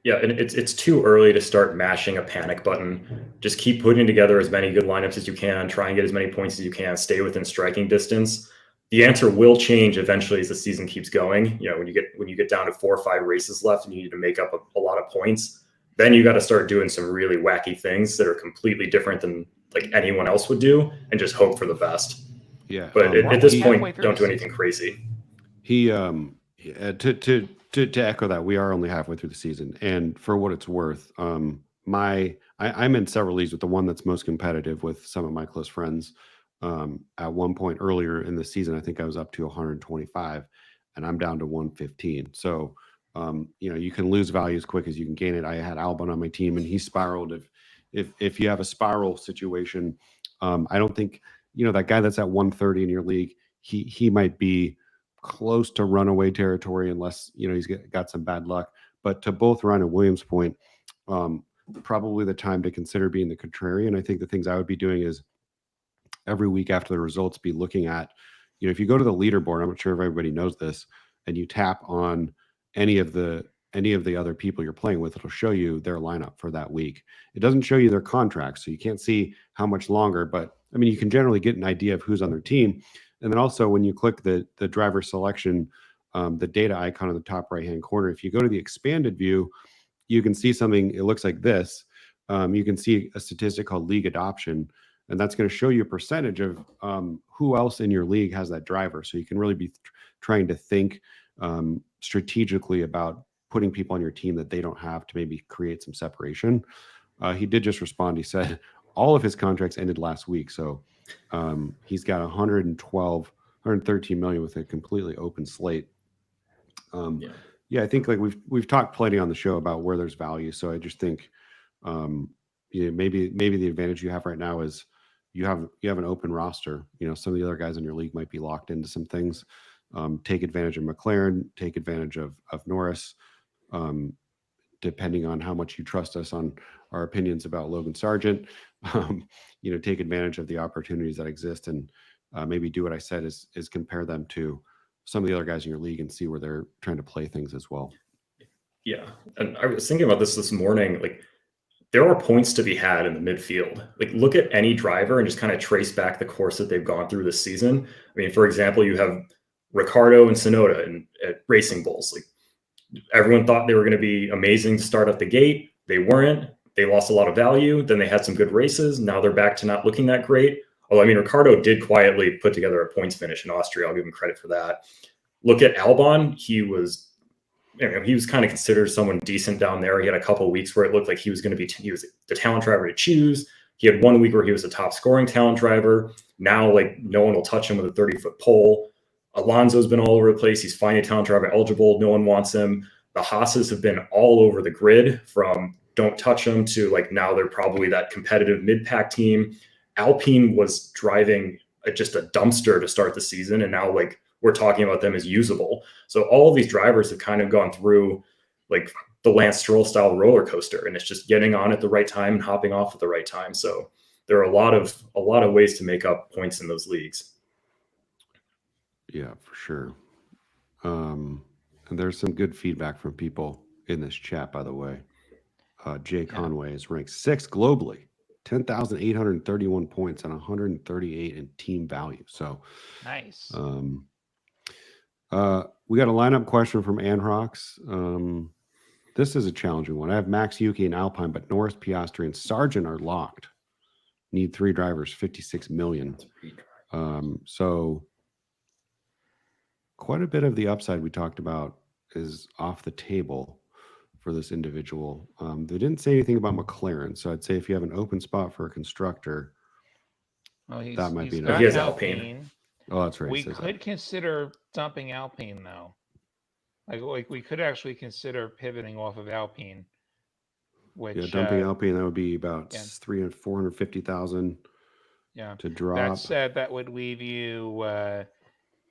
Yeah, and it's too early to start mashing a panic button. Just keep putting together as many good lineups as you can. Try and get as many points as you can. Stay within striking distance. The answer will change eventually as the season keeps going. When you get down to 4 or 5 races left and you need to make up a lot of points, then you got to start doing some really wacky things that are completely different than like anyone else would do, and just hope for the best. Yeah, but at this point, don't do anything crazy. To echo that, we are only halfway through the season, and for what it's worth, I'm in several leagues with the one that's most competitive with some of my close friends. At one point earlier in the season, I think I was up to 125, and I'm down to 115. So, you can lose value as quick as you can gain it. I had Albon on my team, and he spiraled. If you have a spiral situation, I don't think that guy that's at 130 in your league, he might be close to runaway territory unless he's got some bad luck. But to both Ryan and Williams' point, probably the time to consider being the contrarian. I think the things I would be doing is every week after the results, be looking at, if you go to the leaderboard, I'm not sure if everybody knows this, and you tap on any of the other people you're playing with, it'll show you their lineup for that week. It doesn't show you their contracts, so you can't see how much longer, but I mean, you can generally get an idea of who's on their team. And then also when you click the driver selection, the data icon in the top right-hand corner, if you go to the expanded view, you can see something, it looks like this. You can see a statistic called league adoption, and that's going to show you a percentage of who else in your league has that driver. So you can really be trying to think strategically about putting people on your team that they don't have to maybe create some separation. He did just respond. He said all of his contracts ended last week. So he's got 113 million with a completely open slate. Yeah, I think like we've talked plenty on the show about where there's value. So I just think maybe the advantage you have right now is you have an open roster. Some of the other guys in your league might be locked into some things. Take advantage of McLaren, take advantage of Norris, depending on how much you trust us on our opinions about Logan Sargeant. Take advantage of the opportunities that exist, and maybe do what I said is compare them to some of the other guys in your league and see where they're trying to play things as well. Yeah, and I was thinking about this morning. Like, there are points to be had in the midfield. Like, look at any driver and just kind of trace back the course that they've gone through this season. I mean, for example, you have Ricciardo and Tsunoda at Racing Bulls. Like, everyone thought they were going to be amazing to start up the gate. They weren't. They lost a lot of value. Then they had some good races. Now they're back to not looking that great. Although, I mean, Ricciardo did quietly put together a points finish in Austria. I'll give him credit for that. Look at Albon. He was kind of considered someone decent down there. He had a couple of weeks where it looked like he was going to be, he was the talent driver to choose. He had 1 week where he was a top scoring talent driver. Now, like, no one will touch him with a 30-foot pole. Alonso's been all over the place. He's finally talent driver eligible. No one wants him. The Haas's have been all over the grid, from don't touch them to like now they're probably that competitive mid-pack team. Alpine was driving just a dumpster to start the season, and now like we're talking about them as usable. So all of these drivers have kind of gone through like the Lance Stroll style roller coaster, and it's just getting on at the right time and hopping off at the right time. So there are a lot of ways to make up points in those leagues. Yeah, for sure. And there's some good feedback from people in this chat, by the way. Jay Conway is ranked 6th globally, 10,831 points and 138 in team value. So nice. We got a lineup question from Anhrox. This is a challenging one. I have Max, Yuki, and Alpine, but Norris, Piastri, and Sargeant are locked. Need 3 drivers, 56 million. So quite a bit of the upside we talked about is off the table for this individual. They didn't say anything about McLaren, so I'd say if you have an open spot for a constructor, that might be enough. He has Alpine. Oh, that's right. We could consider dumping Alpine, though. Like we could actually consider pivoting off of Alpine. Which, dumping Alpine, that would be about 450,000. Yeah. To drop. That said, that would leave you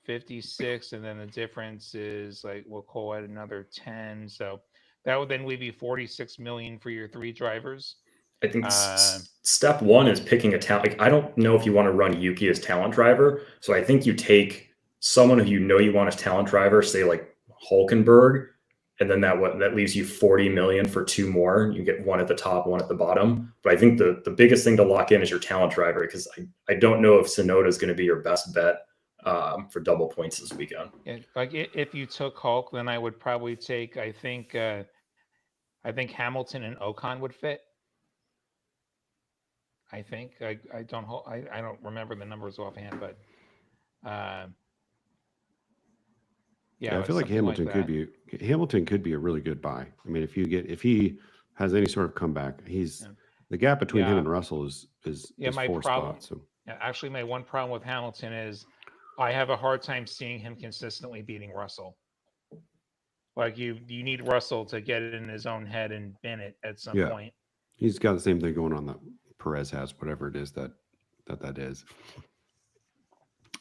56, and then the difference is like we'll call it another 10. So that would then leave you 46 million for your 3 drivers. I think step one is picking a talent. Like, I don't know if you want to run Yuki as talent driver. So I think you take someone who you want as talent driver, say like Hulkenberg, and then that leaves you 40 million for 2 more. You get one at the top, one at the bottom. But I think the biggest thing to lock in is your talent driver, because I don't know if Tsunoda is going to be your best bet for double points this weekend. Yeah, like if you took Hulk, then I would probably take. I think Hamilton and Ocon would fit. I think I don't remember the numbers offhand, but I feel like Hamilton could be a really good buy. I mean, if he has any sort of comeback, the gap between him and Russell is my 4 problem. spots. So. Actually, my one problem with Hamilton is I have a hard time seeing him consistently beating Russell. Like you need Russell to get it in his own head and bin it at some point. He's got the same thing going on that Perez has, whatever it is that is.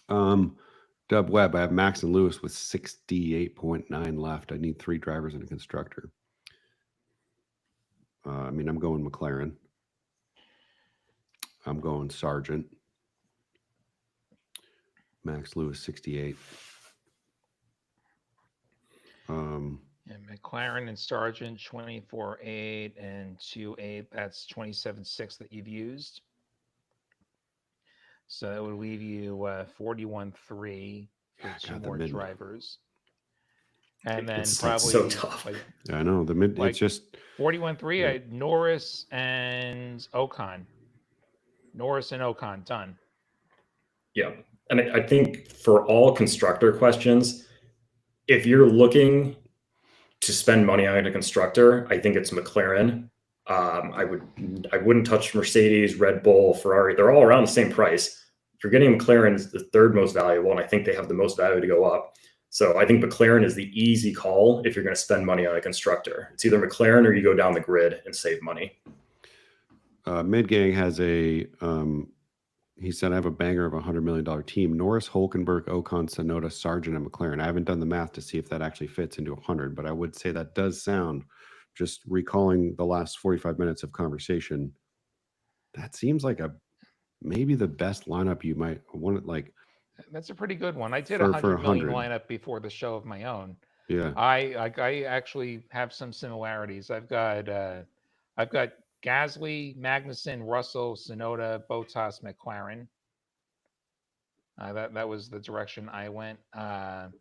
Dub Webb, I have Max and Lewis with 68.9 left. I need 3 drivers and a constructor. I'm going McLaren. I'm going Sargent. Max Lewis, 68. And McLaren and Sargent, 24.8 and 2.8. That's 27.6 that you've used. So that would leave you 41.3 for 2 more drivers. And then It's probably so tough. I know the mid. It's just 41.3. I had Norris and Ocon. Done. Yeah. And I think for all constructor questions, if you're looking to spend money on a constructor, I think it's McLaren. I wouldn't touch Mercedes, Red Bull, Ferrari. They're all around the same price. If you're getting McLaren, is the third most valuable, and I think they have the most value to go up. So I think McLaren is the easy call if you're going to spend money on a constructor. It's either McLaren or you go down the grid and save money. Midgang has a. He said, I have a banger of $100 million team. Norris, Hulkenberg, Ocon, Tsunoda, Sargent, and McLaren. I haven't done the math to see if that actually fits into 100, but I would say that does sound, just recalling the last 45 minutes of conversation, that seems like maybe the best lineup you might want. Like, that's a pretty good one. I did a 100 million lineup before the show of my own. Yeah. I actually have some similarities. I've got Gasly, Magnussen, Russell, Tsunoda, Bottas, McLaren. That was the direction I went, and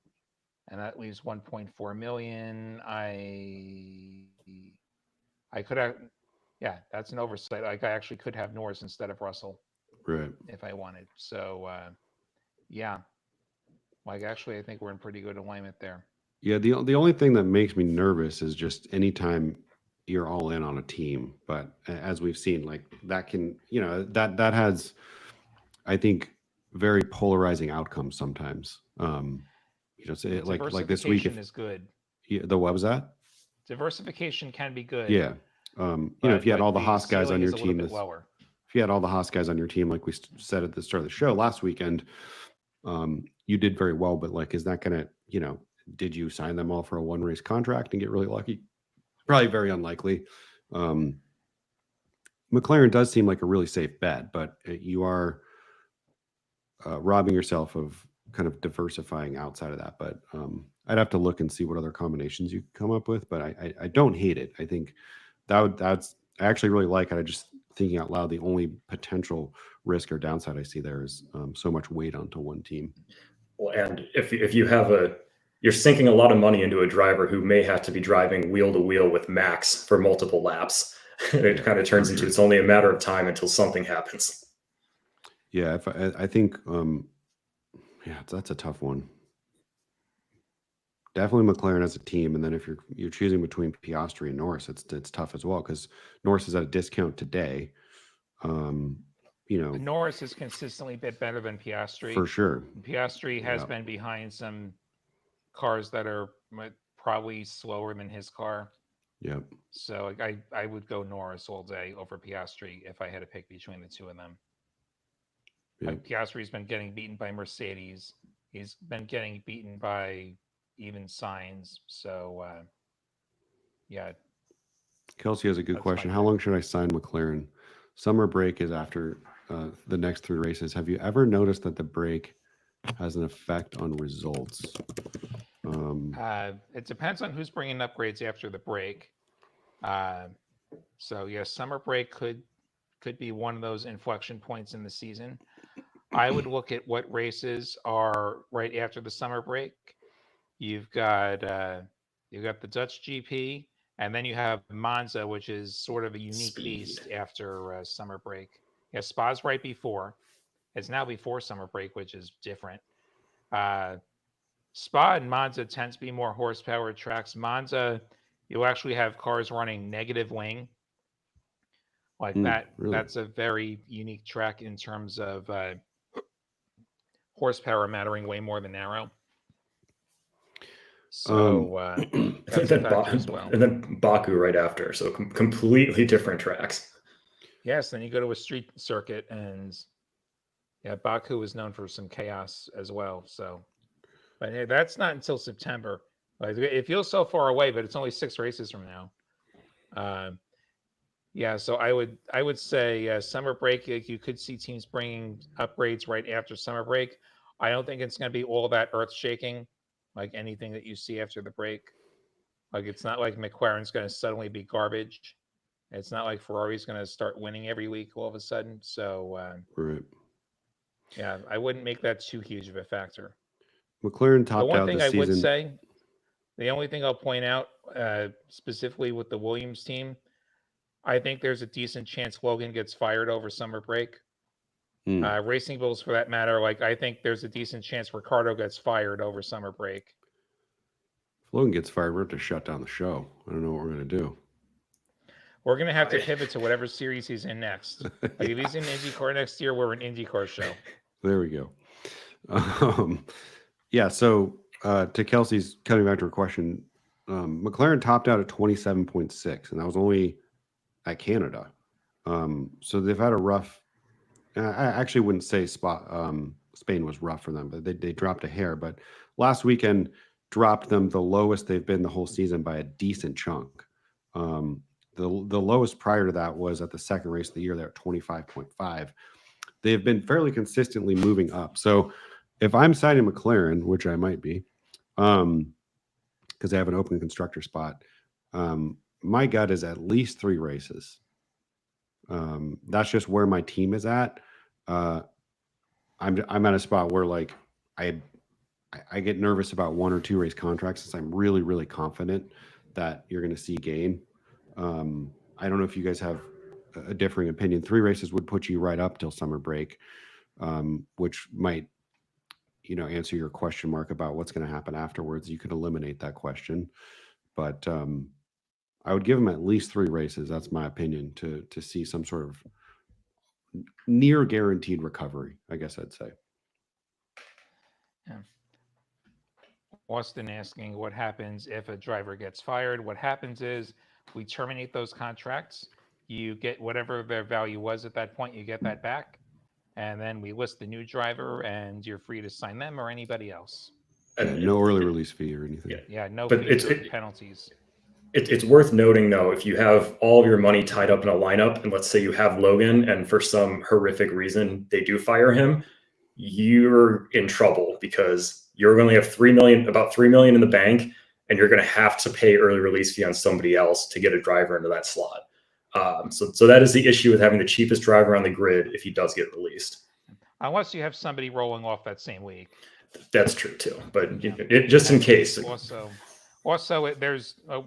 that leaves 1.4 million. I could have, that's an oversight. Like, I actually could have Norris instead of Russell, right, if I wanted. So, actually, I think we're in pretty good alignment there. Yeah, the only thing that makes me nervous is just anytime you're all in on a team, but as we've seen, like, that can, that has, I think, very polarizing outcomes sometimes. So like this week, is good. What was that? Diversification can be good. Yeah. If you had all the Haas guys on your team, if you had all the Haas guys on your team, like we said at the start of the show last weekend, you did very well. But like, is that going to, did you sign them all for a 1 race contract and get really lucky? Probably very unlikely. McLaren does seem like a really safe bet, but you are robbing yourself of kind of diversifying outside of that. But I'd have to look and see what other combinations you come up with. But I don't hate it. I think that's I actually really like it. I just thinking out loud, the only potential risk or downside I see there is so much weight onto one team. Well, and if you have you're sinking a lot of money into a driver who may have to be driving wheel to wheel with Max for multiple laps. It kind of turns into it's only a matter of time until something happens. Yeah, I think, that's a tough one. Definitely McLaren as a team, and then if you're choosing between Piastri and Norris, it's tough as well because Norris is at a discount today. Norris has consistently been better than Piastri for sure. Piastri has been behind some cars that are probably slower than his car. Yep. So I would go Norris all day over Piastri if I had to pick between the two of them. Yep. Piastri's been getting beaten by Mercedes. He's been getting beaten by even Sainz. So, Kelsey has a good question. How long should I sign McLaren? Summer break is after the next 3 races. Have you ever noticed that the break has an effect on results? It depends on who's bringing upgrades after the break. Summer break could be one of those inflection points in the season. I would look at what races are right after the summer break. You've got the Dutch GP, and then you have Monza, which is sort of a unique beast after summer break. Yeah, Spa's right before. It's now before summer break, which is different. Spa and Monza tend to be more horsepower tracks. Monza, you actually have cars running negative wing. Like that. Really? That's a very unique track in terms of horsepower mattering way more than narrow. So that's a factor as well. And then Baku right after. So completely different tracks. Yes, then you go to a street circuit and Yeah, Baku was known for some chaos as well. So, but hey, that's not until September. Like, it feels so far away, but it's only 6 races from now. Yeah, so I would say summer break. You could see teams bringing upgrades right after summer break. I don't think it's going to be all that earth shaking, like anything that you see after the break. Like, it's not like McLaren's going to suddenly be garbage. It's not like Ferrari's going to start winning every week all of a sudden. So Right. yeah, I wouldn't make that too huge of a factor. McLaren The topped one out thing the I would season. say, the only thing I'll point out specifically with the Williams team, I think there's a decent chance Logan gets fired over summer break. Racing Bulls, for that matter, like, I think there's a decent chance Ricardo gets fired over summer break. If Logan gets fired, we're going to shut down the show. I don't know what we're going to do. We're going to have to pivot to whatever series he's in next. Like, if he's in IndyCar next year, we're an IndyCar show. There we go. Yeah, so to Kelsey's, coming back to her question, McLaren topped out at 27.6, and that was only at Canada. So they've had a rough. I actually wouldn't say Spain was rough for them, but they dropped a hair. But last weekend dropped them the lowest they've been the whole season by a decent chunk. The lowest prior to that was at the second race of the year. They're at 25.5. They've been fairly consistently moving up. So if I'm signing McLaren, which I might be, because I have an open constructor spot, my gut is at least 3 races. That's just where my team is at. I'm at a spot where, like, I get nervous about 1 or 2 race contracts since I'm really, really confident that you're going to see gain. I don't know if you guys have a differing opinion. 3 races would put you right up till summer break, which might, answer your question mark about what's going to happen afterwards. You could eliminate that question, but I would give them at least 3 races. That's my opinion, to see some sort of near guaranteed recovery, I guess I'd say. Yeah. Austin asking what happens if a driver gets fired. What happens is we terminate those contracts. You get whatever their value was at that point, you get that back. And then we list the new driver, and you're free to sign them or anybody else. No early release fee or anything. Yeah, no but fees or penalties. It's worth noting, though, if you have all of your money tied up in a lineup, and let's say you have Logan, and for some horrific reason they do fire him, you're in trouble because you're going to have about 3 million in the bank, and you're going to have to pay early release fee on somebody else to get a driver into that slot. So that is the issue with having the cheapest driver on the grid if he does get released. Unless you have somebody rolling off that same week. That's true too, but just in case. Also,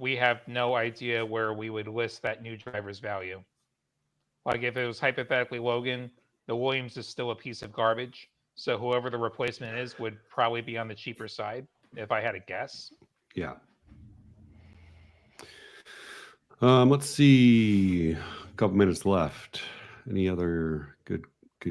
we have no idea where we would list that new driver's value. Like, if it was hypothetically Logan, the Williams is still a piece of garbage. So whoever the replacement is would probably be on the cheaper side, if I had to guess. Yeah. Let's see. A couple minutes left. Any other good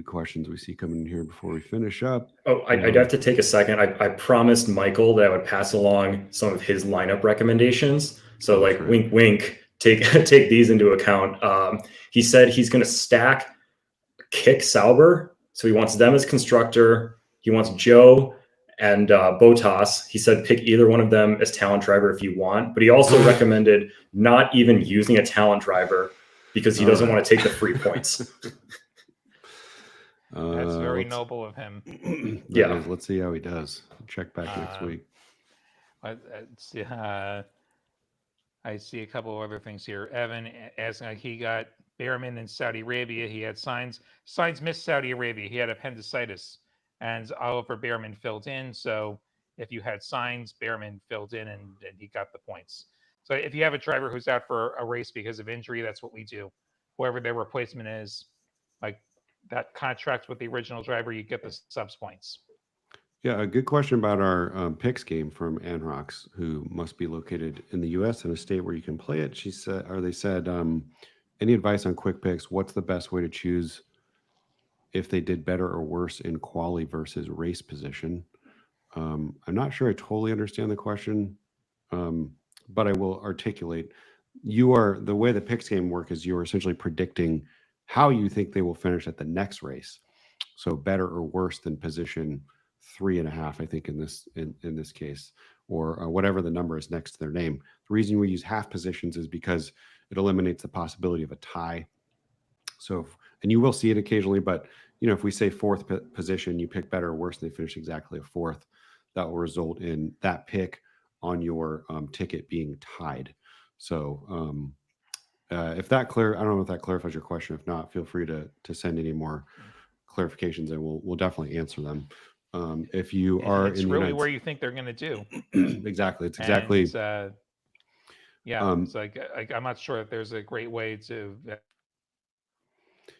questions we see coming in here before we finish up? Oh, I'd have to take a second. I promised Michael that I would pass along some of his lineup recommendations. So, like, right. Wink, wink, take these into account. He said he's going to stack Kick Sauber. So he wants them as constructor. He wants Joe and Bottas. He said pick either one of them as talent driver if you want. But he also recommended not even using a talent driver because he doesn't want to take the free points. That's very noble of him. Yeah. Let's see how he does. Check back next week. I see a couple of other things here. Evan asking, like, he got Behrman in Saudi Arabia. He had Sainz. Sainz missed Saudi Arabia. He had appendicitis, and Oliver Behrman filled in. So if you had Sainz, Behrman filled in, and he got the points. So if you have a driver who's out for a race because of injury, that's what we do. Whoever their replacement is, like, that contract with the original driver, you get the subs points. Yeah, a good question about our picks game from Anrox, who must be located in the U.S. in a state where you can play it. She said, they said, any advice on quick picks? What's the best way to choose if they did better or worse in quali versus race position? I'm not sure I totally understand the question, but I will articulate. The way the picks game work is you are essentially predicting how you think they will finish at the next race. So better or worse than position 3.5, I think in this case, or whatever the number is next to their name. The reason we use half positions is because it eliminates the possibility of a tie. So, and you will see it occasionally, but if we say fourth position, you pick better or worse, and they finish exactly a fourth, that will result in that pick on your ticket being tied. So, if that I don't know if that clarifies your question. If not, feel free to send any more clarifications, and we'll definitely answer them. If you are it's in really where you think they're going to do. Exactly, it's exactly. And, it's like I'm not sure if there's a great way to.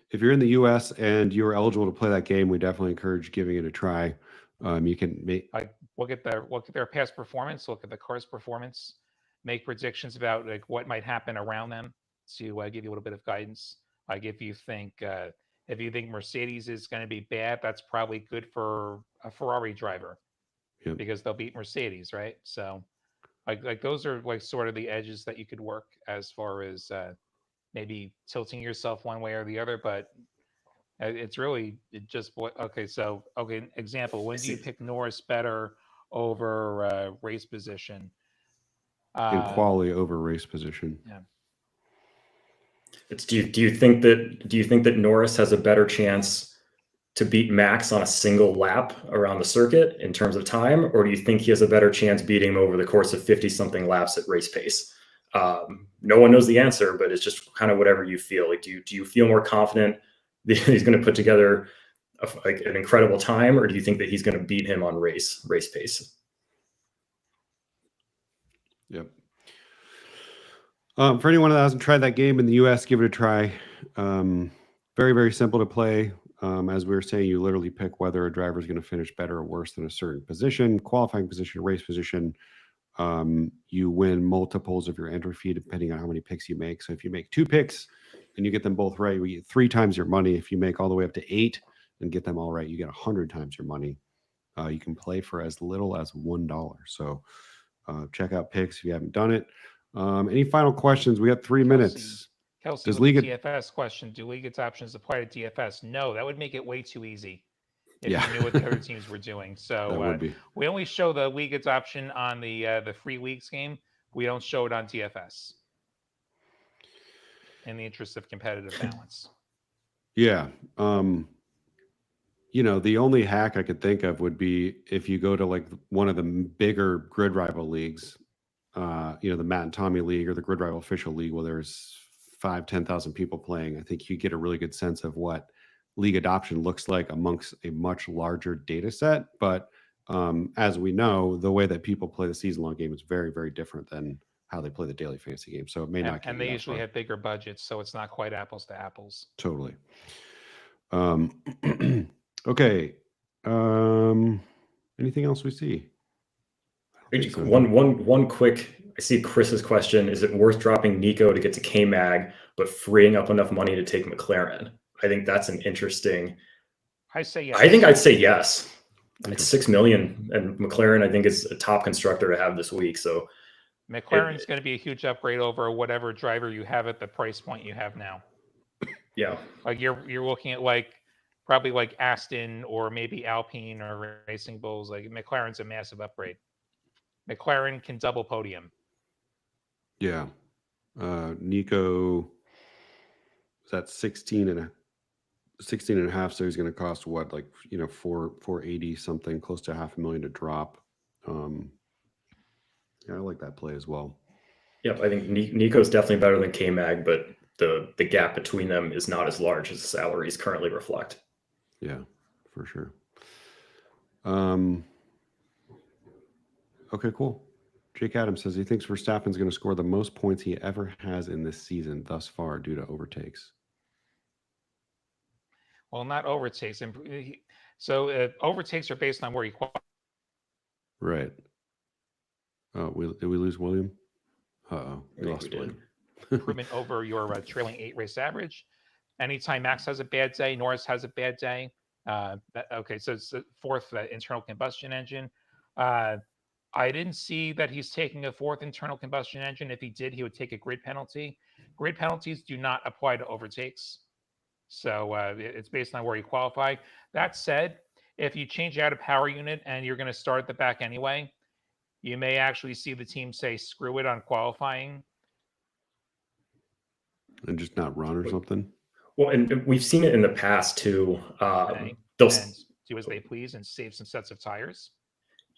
If you're in the U.S. and you're eligible to play that game, we definitely encourage giving it a try. You can make look at their past performance, look at the car's performance, make predictions about like what might happen around them to give you a little bit of guidance. Like if you think Mercedes is going to be bad, that's probably good for a Ferrari driver because they'll beat Mercedes, right? So like those are like sort of the edges that you could work as far as maybe tilting yourself one way or the other, but it's really just example. When do you pick Norris better over race position? And quality over race position. Yeah. Do you think that Norris has a better chance to beat Max on a single lap around the circuit in terms of time, or do you think he has a better chance beating him over the course of 50-something laps at race pace? No one knows the answer, but it's just kind of whatever you feel. Like, do you feel more confident that he's going to put together an incredible time, or do you think that he's going to beat him on race pace? Yep. For anyone that hasn't tried that game in the U.S., give it a try. Very, very simple to play. As we were saying, you literally pick whether a driver is going to finish better or worse than a certain position, qualifying position, race position. You win multiples of your entry fee depending on how many picks you make. So if you make 2 picks and you get them both right, you get 3 times your money. If you make all the way up to 8 and get them all right, you get 100 times your money. You can play for as little as $1. So check out picks if you haven't done it. Any final questions? We got 3 minutes. Kelsey, with the DFS question, do league options apply to DFS? No, that would make it way too easy if you knew what the other teams were doing. So we only show the league option on the free leagues game. We don't show it on DFS in the interest of competitive balance. Yeah. The only hack I could think of would be if you go to like one of the bigger GridRival leagues, the Matt and Tommy League or the GridRival official league, where there's 5,000-10,000 people playing. I think you get a really good sense of what league adoption looks like amongst a much larger data set. But as we know, the way that people play the season-long game is very, very different than how they play the daily fantasy game. So it may not. And they usually have bigger budgets, so it's not quite apples to apples. Totally. Okay. Anything else we see? So. One quick. I see Chris's question. Is it worth dropping Nico to get to K-Mag, but freeing up enough money to take McLaren? I think that's an interesting. I say yes. I think I'd say yes. It's $6 million, and McLaren I think is a top constructor to have this week. So McLaren's going to be a huge upgrade over whatever driver you have at the price point you have now. Yeah, like you're looking at probably like Aston or maybe Alpine or Racing Bulls. Like McLaren's a massive upgrade. McLaren can double podium. Yeah. Nico is at 16 and a half. So he's going to cost what, like, $480 something, close to $500,000 to drop. Yeah, I like that play as well. Yep. I think Nico's definitely better than K-Mag, but the gap between them is not as large as the salaries currently reflect. Yeah, for sure. Okay, cool. Jake Adams says he thinks Verstappen's going to score the most points he ever has in this season thus far due to overtakes. Well, not overtakes. So overtakes are based on where he qualifies. Right. Oh, did we lose William? Uh-oh, we lost William. Improvement over your trailing 8 race average. Anytime Max has a bad day, Norris has a bad day. Okay, so it's the fourth internal combustion engine. I didn't see that he's taking a 4th internal combustion engine. If he did, he would take a grid penalty. Grid penalties do not apply to overtakes. So it's based on where you qualify. That said, if you change out a power unit and you're going to start at the back anyway, you may actually see the team say, screw it on qualifying. And just not run or something. Well, and we've seen it in the past too. And do as they please and save some sets of tires.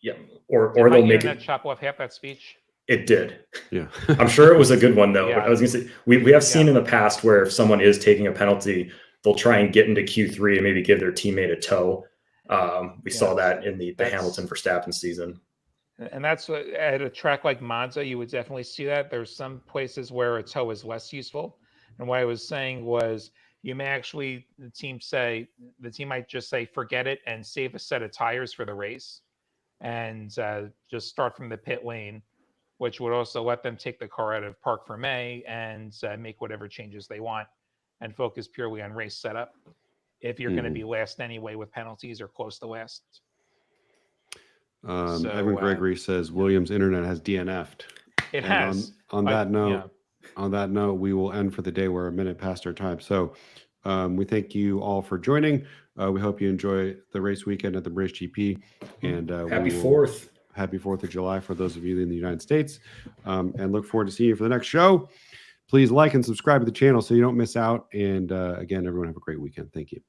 Yeah, or Did my they'll make internet it. chop off half that speech? It did. Yeah. I'm sure it was a good one though. Yeah. But I was gonna say we have seen in the past where if someone is taking a penalty, they'll try and get into Q3 and maybe give their teammate a tow. We saw that in the Hamilton Verstappen season. And that's what, at a track like Monza, you would definitely see that. There's some places where a tow is less useful. And what I was saying was you may actually, the team might just say, forget it and save a set of tires for the race and just start from the pit lane, which would also let them take the car out of Park Fermé and make whatever changes they want and focus purely on race setup if you're going to be last anyway with penalties or close to last. Evan Gregory says Williams' internet has DNF'd. It has. On that note, we will end for the day. We're a minute past our time. So we thank you all for joining. We hope you enjoy the race weekend at the British GP. And Happy 4th. Happy 4th of July for those of you in the United States. And look forward to seeing you for the next show. Please like and subscribe to the channel so you don't miss out. And again, everyone have a great weekend. Thank you.